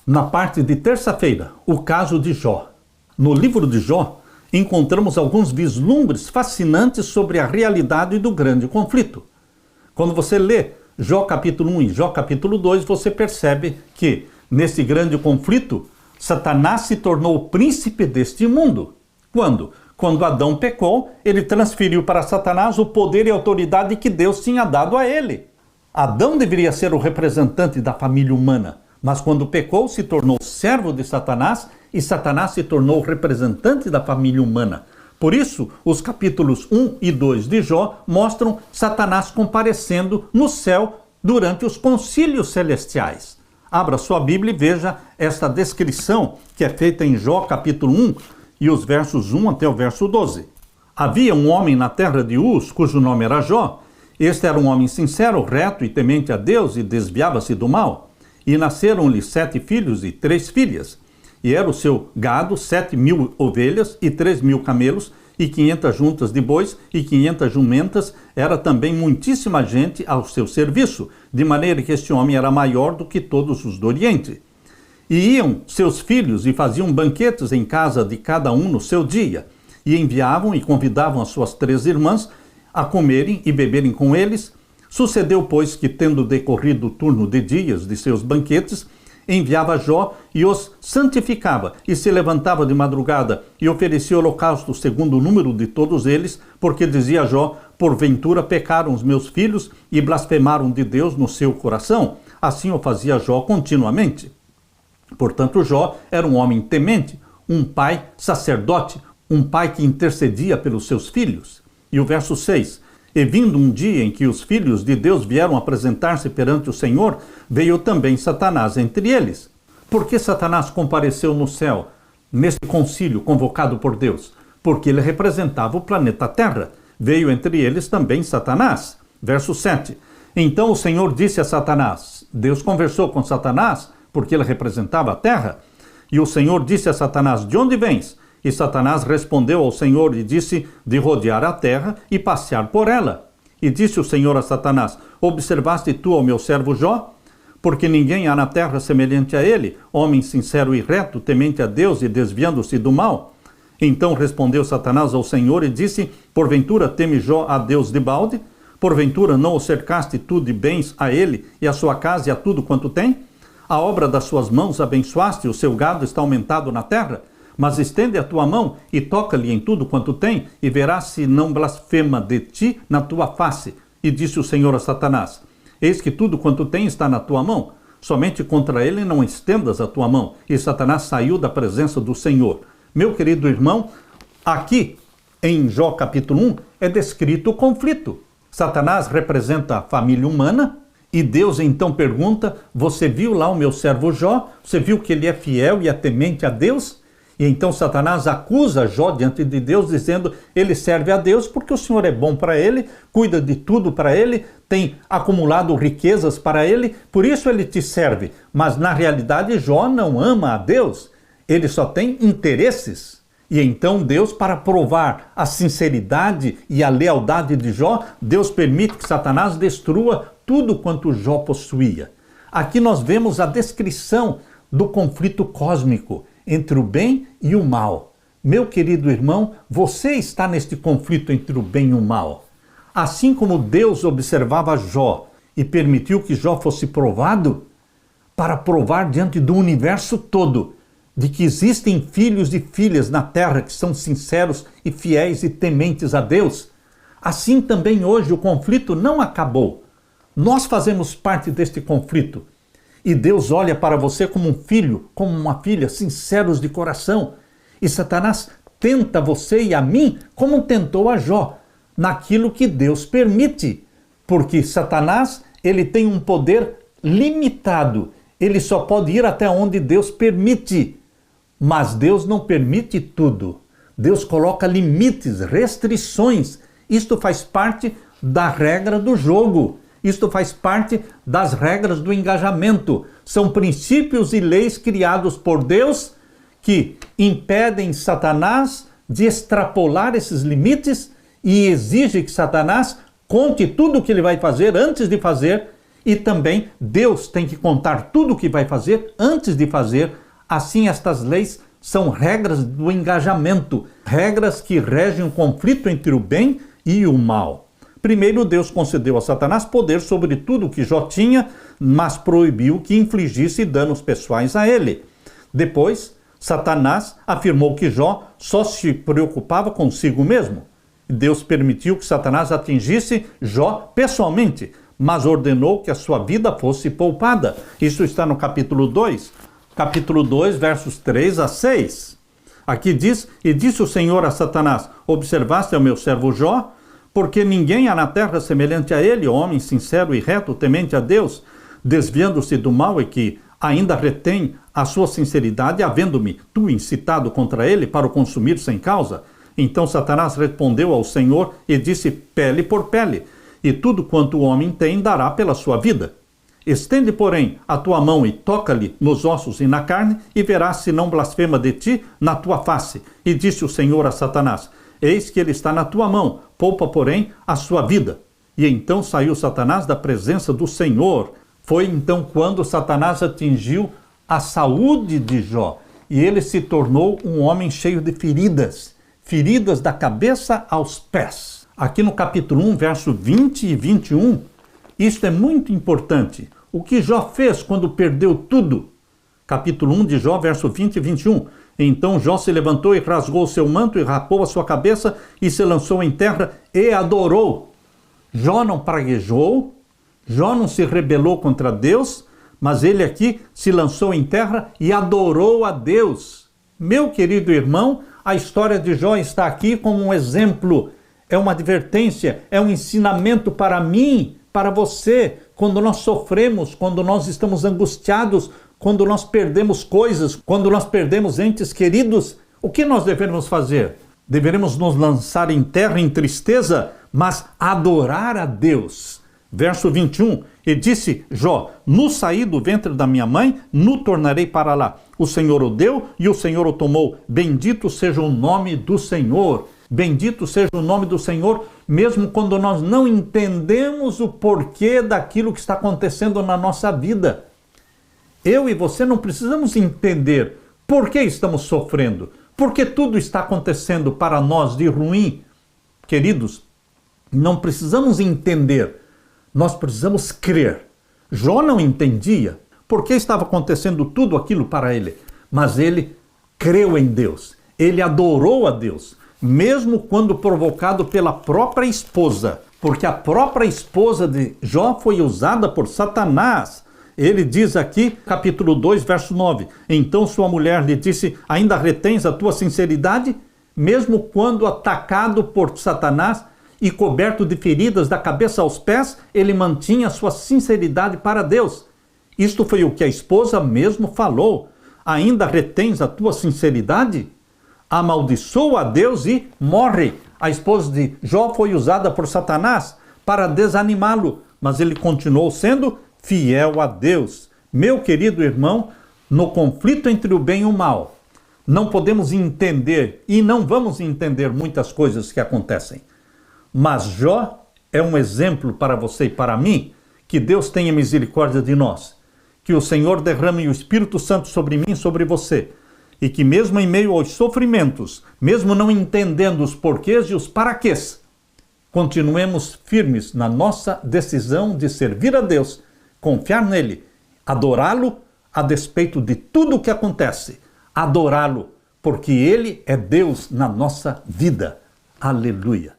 Na parte de terça-feira, o caso de Jó. No livro de Jó, encontramos alguns vislumbres fascinantes sobre a realidade do grande conflito. Quando você lê Jó capítulo 1 e Jó capítulo 2, você percebe que, nesse grande conflito, Satanás se tornou o príncipe deste mundo. Quando? Quando Adão pecou, ele transferiu para Satanás o poder e autoridade que Deus tinha dado a ele. Adão deveria ser o representante da família humana, mas quando pecou, se tornou servo de Satanás e Satanás se tornou o representante da família humana. Por isso, os capítulos 1 e 2 de Jó mostram Satanás comparecendo no céu durante os concílios celestiais. Abra sua Bíblia e veja esta descrição que é feita em Jó capítulo 1 e os versos 1 até o verso 12. Havia um homem na terra de Uz, cujo nome era Jó. Este era um homem sincero, reto e temente a Deus e desviava-se do mal. E nasceram-lhe 7 filhos e 3 filhas. E era o seu gado 7.000 ovelhas e 3.000 camelos e 500 juntas de bois e 500 jumentas. Era também muitíssima gente ao seu serviço, de maneira que este homem era maior do que todos os do Oriente. E iam seus filhos e faziam banquetes em casa de cada um no seu dia, e enviavam e convidavam as suas 3 irmãs a comerem e beberem com eles. Sucedeu, pois, que, tendo decorrido o turno de dias de seus banquetes, enviava Jó e os santificava, e se levantava de madrugada e oferecia holocausto segundo o número de todos eles, porque dizia Jó: porventura pecaram os meus filhos e blasfemaram de Deus no seu coração. Assim o fazia Jó continuamente. Portanto, Jó era um homem temente, um pai sacerdote, um pai que intercedia pelos seus filhos. E o verso 6: E vindo um dia em que os filhos de Deus vieram apresentar-se perante o Senhor, veio também Satanás entre eles. Por que Satanás compareceu no céu, neste concílio convocado por Deus? Porque ele representava o planeta Terra. Veio entre eles também Satanás. Verso 7. Então o Senhor disse a Satanás, Deus conversou com Satanás, porque ele representava a terra. E o Senhor disse a Satanás, de onde vens? E Satanás respondeu ao Senhor e disse, de rodear a terra e passear por ela. E disse o Senhor a Satanás, observaste tu ao meu servo Jó? Porque ninguém há na terra semelhante a ele, homem sincero e reto, temente a Deus e desviando-se do mal. Então respondeu Satanás ao Senhor e disse, porventura teme Jó a Deus de balde? Porventura não o cercaste tu de bens a ele e a sua casa e a tudo quanto tem? A obra das suas mãos abençoaste, o seu gado está aumentado na terra? Mas estende a tua mão e toca-lhe em tudo quanto tem, e verás se não blasfema de ti na tua face. E disse o Senhor a Satanás, eis que tudo quanto tem está na tua mão, somente contra ele não estendas a tua mão. E Satanás saiu da presença do Senhor. Meu querido irmão, aqui em Jó capítulo 1 é descrito o conflito. Satanás representa a família humana, e Deus então pergunta, você viu lá o meu servo Jó? Você viu que ele é fiel e é temente a Deus? E então Satanás acusa Jó diante de Deus, dizendo, ele serve a Deus porque o Senhor é bom para ele, cuida de tudo para ele, tem acumulado riquezas para ele, por isso ele te serve. Mas na realidade Jó não ama a Deus, ele só tem interesses. E então Deus, para provar a sinceridade e a lealdade de Jó, Deus permite que Satanás destrua tudo quanto Jó possuía. Aqui nós vemos a descrição do conflito cósmico entre o bem e o mal. Meu querido irmão, você está neste conflito entre o bem e o mal. Assim como Deus observava Jó e permitiu que Jó fosse provado, para provar diante do universo todo de que existem filhos e filhas na terra que são sinceros e fiéis e tementes a Deus, assim também hoje o conflito não acabou. Nós fazemos parte deste conflito. E Deus olha para você como um filho, como uma filha, sinceros de coração. E Satanás tenta você e a mim como tentou a Jó, naquilo que Deus permite. Porque Satanás, ele tem um poder limitado. Ele só pode ir até onde Deus permite. Mas Deus não permite tudo. Deus coloca limites, restrições. Isto faz parte da regra do jogo. Isto faz parte das regras do engajamento. São princípios e leis criados por Deus que impedem Satanás de extrapolar esses limites e exige que Satanás conte tudo o que ele vai fazer antes de fazer e também Deus tem que contar tudo o que vai fazer antes de fazer. Assim, estas leis são regras do engajamento, regras que regem o conflito entre o bem e o mal. Primeiro, Deus concedeu a Satanás poder sobre tudo o que Jó tinha, mas proibiu que infligisse danos pessoais a ele. Depois, Satanás afirmou que Jó só se preocupava consigo mesmo. Deus permitiu que Satanás atingisse Jó pessoalmente, mas ordenou que a sua vida fosse poupada. Isso está no capítulo 2, versos 3 a 6. Aqui diz: E disse o Senhor a Satanás: Observaste ao meu servo Jó? Porque ninguém há na terra semelhante a ele, homem sincero e reto, temente a Deus, desviando-se do mal e que ainda retém a sua sinceridade, havendo-me tu incitado contra ele para o consumir sem causa. Então Satanás respondeu ao Senhor e disse: Pele por pele, e tudo quanto o homem tem dará pela sua vida. Estende, porém, a tua mão e toca-lhe nos ossos e na carne, e verás se não blasfema de ti na tua face. E disse o Senhor a Satanás: Eis que ele está na tua mão, poupa, porém, a sua vida. E então saiu Satanás da presença do Senhor. Foi então quando Satanás atingiu a saúde de Jó, e ele se tornou um homem cheio de feridas, feridas da cabeça aos pés. Aqui no capítulo 1, verso 20 e 21, isto é muito importante. O que Jó fez quando perdeu tudo? Capítulo 1 de Jó, verso 20 e 21. Então Jó se levantou e rasgou o seu manto e rapou a sua cabeça e se lançou em terra e adorou. Jó não praguejou, Jó não se rebelou contra Deus, mas ele aqui se lançou em terra e adorou a Deus. Meu querido irmão, a história de Jó está aqui como um exemplo, é uma advertência, é um ensinamento para mim, para você. Quando nós sofremos, quando nós estamos angustiados, quando nós perdemos coisas, quando nós perdemos entes queridos, o que nós devemos fazer? Deveremos nos lançar em terra em tristeza, mas adorar a Deus. Verso 21, e disse Jó: No saí do ventre da minha mãe, no tornarei para lá. O Senhor o deu e o Senhor o tomou. Bendito seja o nome do Senhor. Bendito seja o nome do Senhor, mesmo quando nós não entendemos o porquê daquilo que está acontecendo na nossa vida. Eu e você não precisamos entender por que estamos sofrendo, porque tudo está acontecendo para nós de ruim. Queridos, não precisamos entender, nós precisamos crer. Jó não entendia por que estava acontecendo tudo aquilo para ele, mas ele creu em Deus, ele adorou a Deus, mesmo quando provocado pela própria esposa, porque a própria esposa de Jó foi usada por Satanás. Ele diz aqui, capítulo 2, verso 9, Então sua mulher lhe disse: Ainda retens a tua sinceridade? Mesmo quando atacado por Satanás e coberto de feridas da cabeça aos pés, ele mantinha sua sinceridade para Deus. Isto foi o que a esposa mesmo falou. Ainda retens a tua sinceridade? Amaldiçoa a Deus e morre. A esposa de Jó foi usada por Satanás para desanimá-lo, mas ele continuou sendo fiel a Deus. Meu querido irmão, no conflito entre o bem e o mal, não podemos entender e não vamos entender muitas coisas que acontecem. Mas Jó é um exemplo para você e para mim. Que Deus tenha misericórdia de nós. Que o Senhor derrame o Espírito Santo sobre mim e sobre você. E que mesmo em meio aos sofrimentos, mesmo não entendendo os porquês e os paraquês, continuemos firmes na nossa decisão de servir a Deus, confiar nele, adorá-lo a despeito de tudo o que acontece. Adorá-lo, porque ele é Deus na nossa vida. Aleluia.